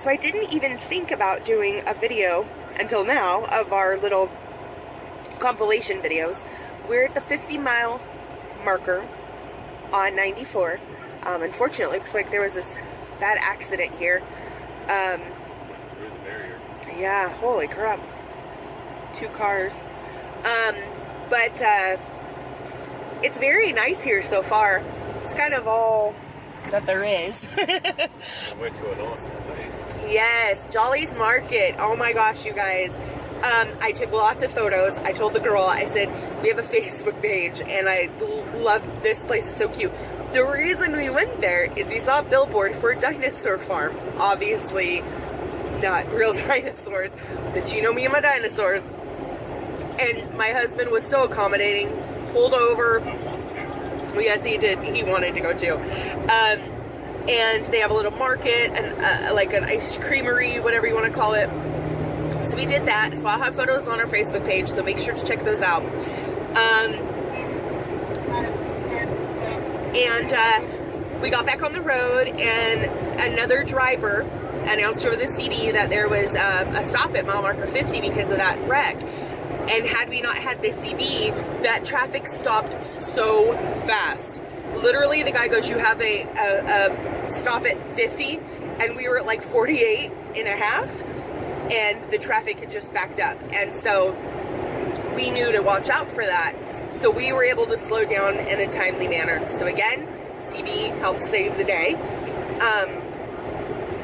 So I didn't even think about doing a video until now of our little compilation videos. We're at the 50-mile marker on 94. Unfortunately, it looks like there was this bad accident here. Through the barrier. Yeah, holy crap. 2 cars. But it's very nice here so far. It's kind of all that there is. I went to an awesome place. Yes, Jolly's Market. Oh my gosh, you guys. I took lots of photos. I told the girl, I said, we have a Facebook page and I love this place. It's so cute. The reason we went there is we saw a billboard for a dinosaur farm. Obviously, not real dinosaurs, but you know me and my dinosaurs. And my husband was so accommodating, pulled over. Well, yes, he did. He wanted to go too. And they have a little market and like an ice creamery, whatever you want to call it. So we did that. So I'll have photos on our Facebook page, so make sure to check those out. And we got back on the road, and another driver announced over the CD that there was a stop at mile marker 50 because of that wreck. And had we not had the CB, that traffic stopped so fast. Literally, the guy goes, you have a stop at 50, and we were at like 48 and a half, and the traffic had just backed up. And so we knew to watch out for that. So we were able to slow down in a timely manner. So again, CB helped save the day.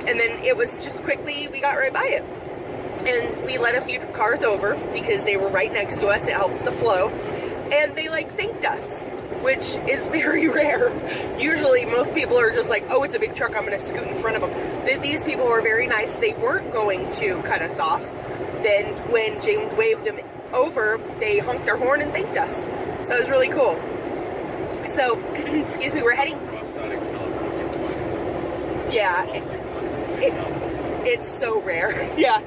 And then it was just quickly, we got right by it. And we let a few cars over because they were right next to us. It helps the flow. And they like thanked us, which is very rare. Usually most people are just like, oh, it's a big truck, I'm gonna scoot in front of them. These people were very nice. They weren't going to cut us off. Then when James waved them over, they honked their horn and thanked us. So it was really cool. So, excuse me, we're heading. Yeah, it's so rare. Yeah.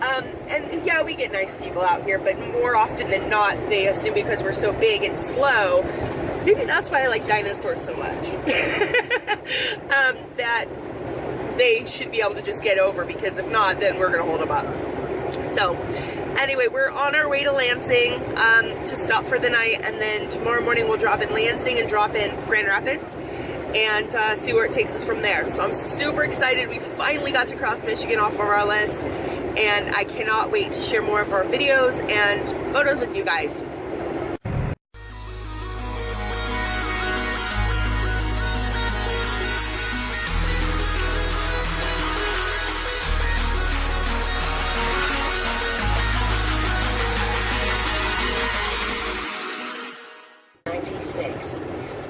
And yeah, we get nice people out here, but more often than not, they assume because we're so big and slow, maybe that's why I like dinosaurs so much, that they should be able to just get over, because if not, then we're going to hold them up. So, anyway, we're on our way to Lansing to stop for the night, and then tomorrow morning we'll drop in Lansing and drop in Grand Rapids and see where it takes us from there. So I'm super excited. We finally got to cross Michigan off of our list, and I cannot wait to share more of our videos and photos with you guys.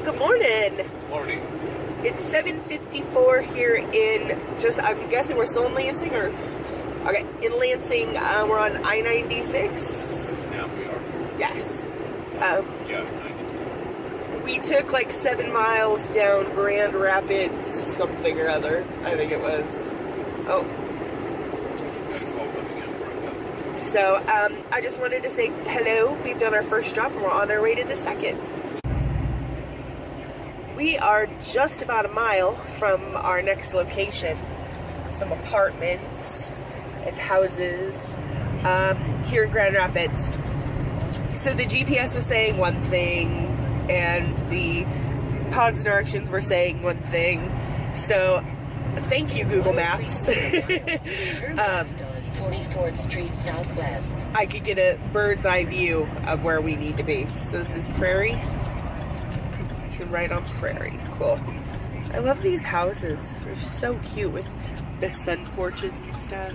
Good morning. Morning. It's 7:54 here in I'm guessing we're still in Lansing, or? Okay, in Lansing, we're on I-96. Yeah, we are. Yes. Yeah, 96. We took like 7 miles down Grand Rapids, something or other, I think it was. Oh. So, I just wanted to say hello. We've done our first drop and we're on our way to the second. We are just about a mile from our next location. Some apartments and houses here in Grand Rapids. So the GPS was saying one thing and the PODS directions were saying one thing. So thank you, Google Maps. 44th Street Southwest. I could get a bird's eye view of where we need to be. So this is Prairie. Right on Prairie. Cool. I love these houses. They're so cute with the sun porches and stuff.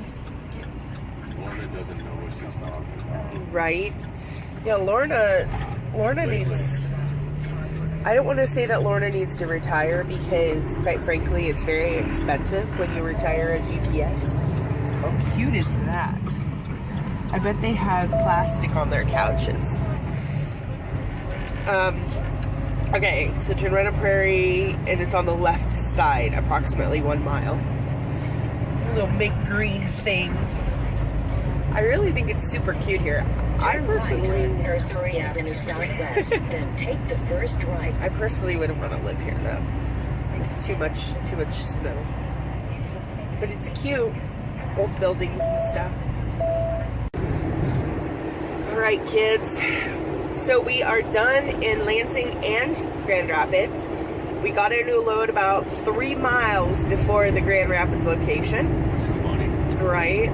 Lorna doesn't know what she's talking about. Right? Yeah, Lorna needs... I don't want to say that Lorna needs to retire because, quite frankly, it's very expensive when you retire a GPS. How cute is that? I bet they have plastic on their couches. Okay, so turn right on Prairie, and it's on the left side, approximately 1 mile. A little big green thing. I really think it's super cute here. I personally... Nursery Avenue Southwest, then take the first right. I personally wouldn't want to live here, though. There's too much snow. But it's cute. old buildings and stuff. All right, kids. So we are done in Lansing and Grand Rapids. We got a new load about 3 miles before the Grand Rapids location. Which is funny. Right.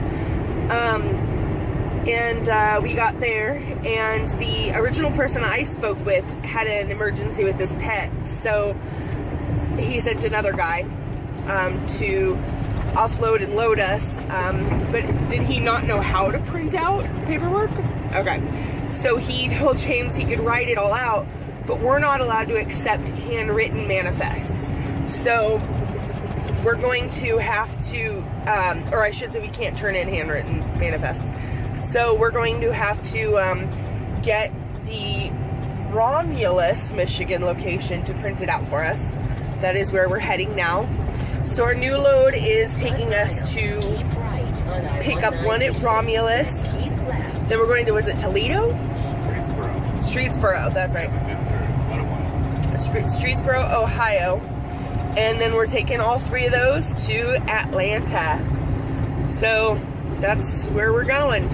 And we got there, and the original person I spoke with had an emergency with his pet, so he sent another guy to offload and load us, but did he not know how to print out paperwork? Okay, so he told James he could write it all out, but we're not allowed to accept handwritten manifests. So we're going to have to, or I should say we can't turn in handwritten manifests. So we're going to have to get the Romulus, Michigan location to print it out for us. That is where we're heading now. So our new load is taking us to pick up one at Romulus. Then we're going to, was it Toledo? Streetsboro. Streetsboro, that's right. I've been there quite a while. Streetsboro, Ohio. And then we're taking all 3 of those to Atlanta. So that's where we're going.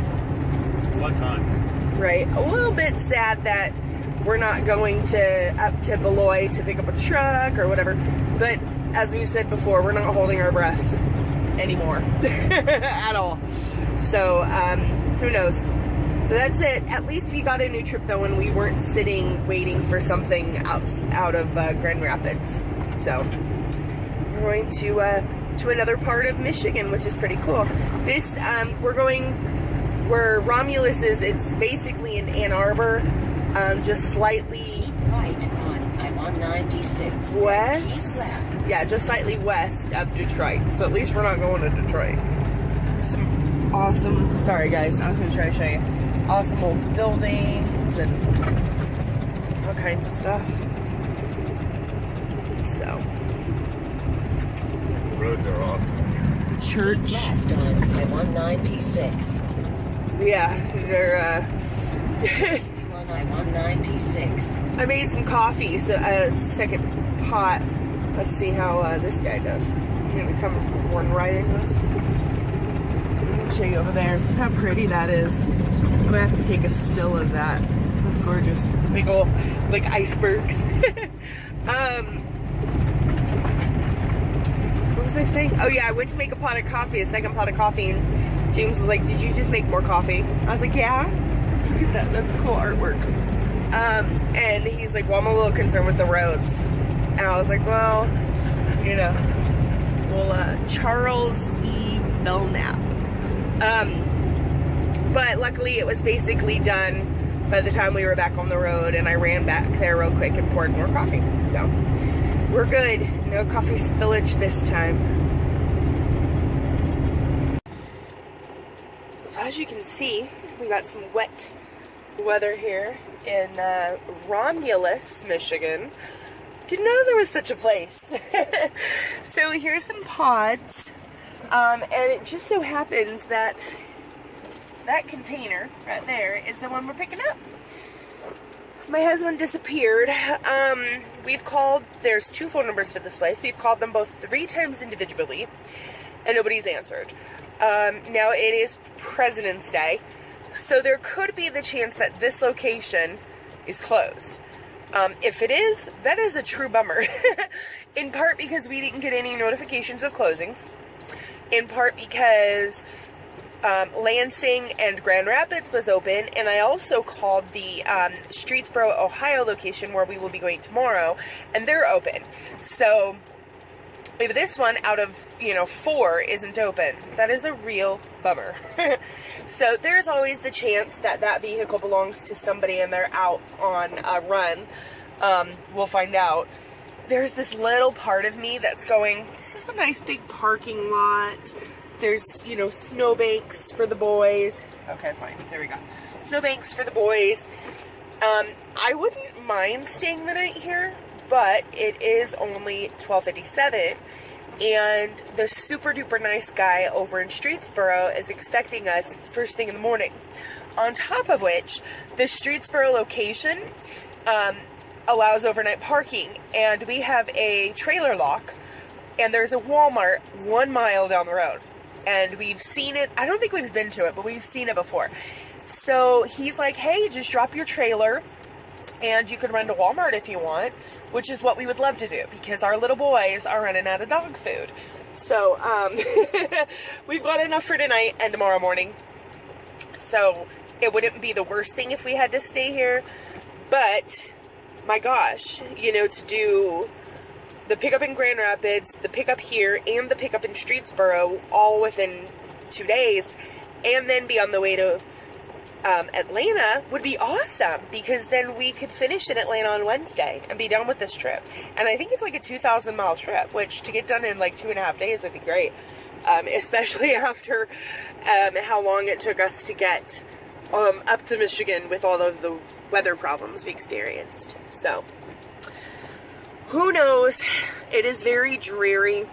Fun times. Right. A little bit sad that we're not going to up to Beloit to pick up a truck or whatever. But as we've said before, we're not holding our breath anymore at all. So who knows? So that's it. At least we got a new trip though, and we weren't sitting waiting for something out of Grand Rapids. So we're going to another part of Michigan, which is pretty cool. This we're going where Romulus is. It's basically in Ann Arbor, just slightly Right on I-196. west. Yeah, just slightly west of Detroit. So at least we're not going to Detroit. Some awesome. Sorry guys, I was gonna try to show you awesome old buildings and all kinds of stuff. So The roads are awesome. church. Left on I-196. Yeah, they're On I-196. I made some coffee, so a second pot. Let's see how this guy does. I'm gonna come run right into us. Let me show you over there how pretty that is. I'm gonna have to take a still of that. That's gorgeous. Big old like icebergs. What was I saying? Oh yeah, I went to make a pot of coffee, a second pot of coffee, and James was like, "Did you just make more coffee?" I was like, "Yeah." Look at that. That's cool artwork. And he's like, "Well, I'm a little concerned with the roads." And I was like, "Well, you know, well, Charles E. Belknap." But luckily it was basically done by the time we were back on the road, and I ran back there real quick and poured more coffee. So we're good. No coffee spillage this time. So as you can see, we got some wet weather here in Romulus, Michigan. Didn't know there was such a place. So here's some pods, and it just so happens that that container right there is the one we're picking up. My husband disappeared. We've called, there's 2 phone numbers for this place. We've called them both 3 times individually, and nobody's answered. Now it is President's Day, so there could be the chance that this location is closed. If it is, that is a true bummer. In part because we didn't get any notifications of closings. In part because Lansing and Grand Rapids was open, and I also called the Streetsboro, Ohio location where we will be going tomorrow, and they're open. So if this one out of 4 isn't open, that is a real bummer. So there's always the chance that that vehicle belongs to somebody and they're out on a run. We'll find out. There's this little part of me that's going, this is a nice big parking lot. There's, snowbanks for the boys. Okay, fine. There we go. Snowbanks for the boys. I wouldn't mind staying the night here, but it is only 12:57, and the super duper nice guy over in Streetsboro is expecting us first thing in the morning. On top of which, the Streetsboro location allows overnight parking, and we have a trailer lock, and there's a Walmart 1 mile down the road. and we've seen it. I don't think we've been to it, but we've seen it before. So he's like, hey, just drop your trailer and you can run to Walmart if you want, which is what we would love to do because our little boys are running out of dog food. So we've got enough for tonight and tomorrow morning. So it wouldn't be the worst thing if we had to stay here. But my gosh, you know, to do the pickup in Grand Rapids, the pickup here, and the pickup in Streetsboro all within 2 days, and then be on the way to Atlanta would be awesome, because then we could finish in Atlanta on Wednesday and be done with this trip. And I think it's like a 2,000 mile trip, which to get done in like 2.5 days would be great, especially after how long it took us to get up to Michigan with all of the weather problems we experienced. So who knows? It is very dreary.